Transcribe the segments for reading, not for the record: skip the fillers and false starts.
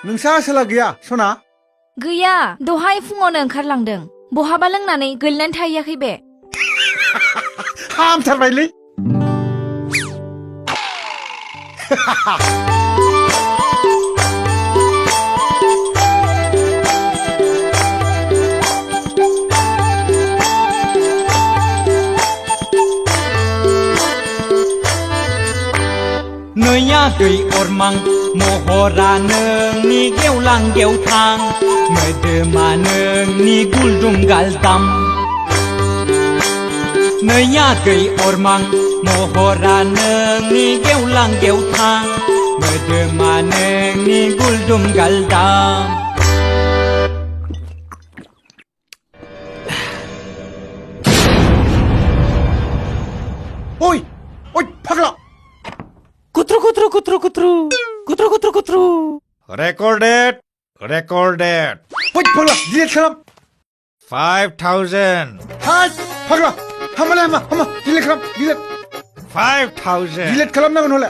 नोंसा आसोला गैया सना गैया दहाय फुङावनो ओंखारलांदों बहाबा लोंनानै गोलैनानै थाहैयाखै बे हामथारबायलै नैया दै अरमां महरा नोंनि गेवलां गेवथां मोदोमा नोंनि गुलदुम गालदाम नैया दै अरमां महरा नोंनि गेवलां गेवथां मोदोमा नोंनि गुलदुम गालदाम ओइ ओइ फाग्ला कुत्रु कुत्रु कुत्रु कुत्रु कुत्रु कुत्रु कुत्रु Recorded. ओइ फाग्ला डिलीट खालाम 5,000. हाय फाग्ला हामालाय हामा डिलीट खालाम डिलीट 5,000. डिलीट खालामनांगोन हले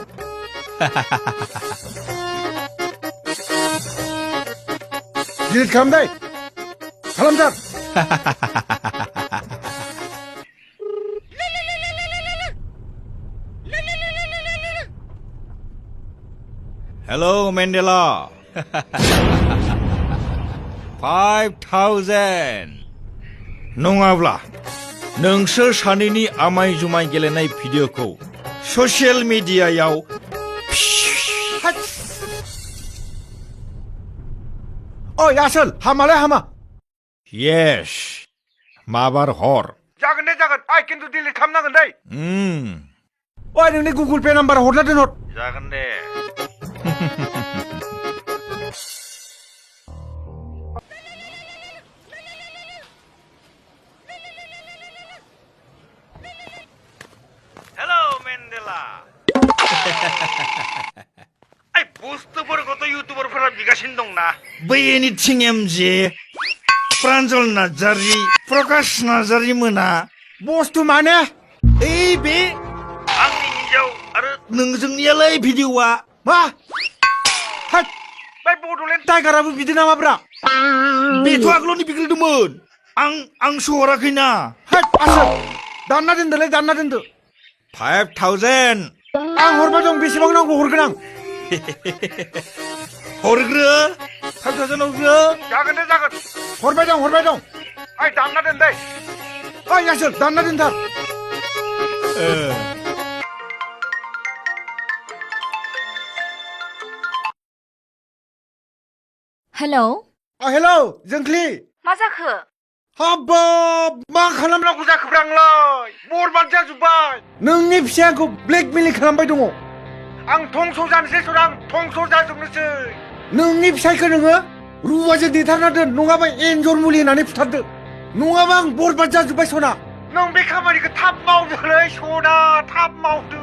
डिलीट खालाम दै खालामथार Hello, Mandela. 5,000. नङाब्ला नोंसोर सानैनि आमाय जुमाय गेलेनाय भिडिअखौ ससियेल मिडियायाव ओइ आसोल हामालाय हामा Yes. माबार हर. जागोन दे जागोन आइ खिन्थु डिलीट खालामनांगोन दै उम. ओइ नोंनि गुगल पे नाम्बार हरना दोनहर जागोन दे. Hello, Mandela. आइ बुस्थुफोरखौथ' इउटुबारफोरा बिगासिनो दंना बै एनिथिं एमजे प्रान्जल नार्जारि प्रकाश नार्जारि मोना बुस्थु माने ओइ बे आंनि हिन्जाव आरो नोंजोंनियालाय भिडिअआ मा हाय बै बड'लेण्ड टाइगाराबो बिदि नामाब्रा बेथ' आगोलावनि बिग्रायदोंमोन आं सोहराखैना हाय आसोल दानना दोनदोलै दानना दोनदो 5,000 आं हरबाय दं बेसेबां नांगौ हरगोन आं हरग्रो 5,000 हरग्रो जागोन दे जागोन हरबाय दं ओइ दानना दोन दै ओइ आसोल दानना दोनथार हेलौ हेलौ जोंख्लि मा जाखो हाबाब मा खालामनांगौ जाखोब्रा आंलाय बरबाद जाजोब्बाय नोंनि फिसाखौ ब्लेकमेलिं खालामबाय दङ आं धंस' जानोसै सरा आं धंस' जाजोबनोसै नोंनि फिसायखौ नोङो रुवाजों देथारना दोन नङाबा एन्जर मुलि होनानै फुथारदो नङाबा आं बरबाद जाजोब्बाय सना नों बे खामानिखौ थाब मावदोलै सना थाब मावदो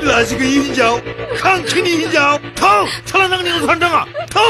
लाजि गैयि हिन्जाव खांखिनि हिन्जाव थौ सालानांनायाव थांदाङा थौ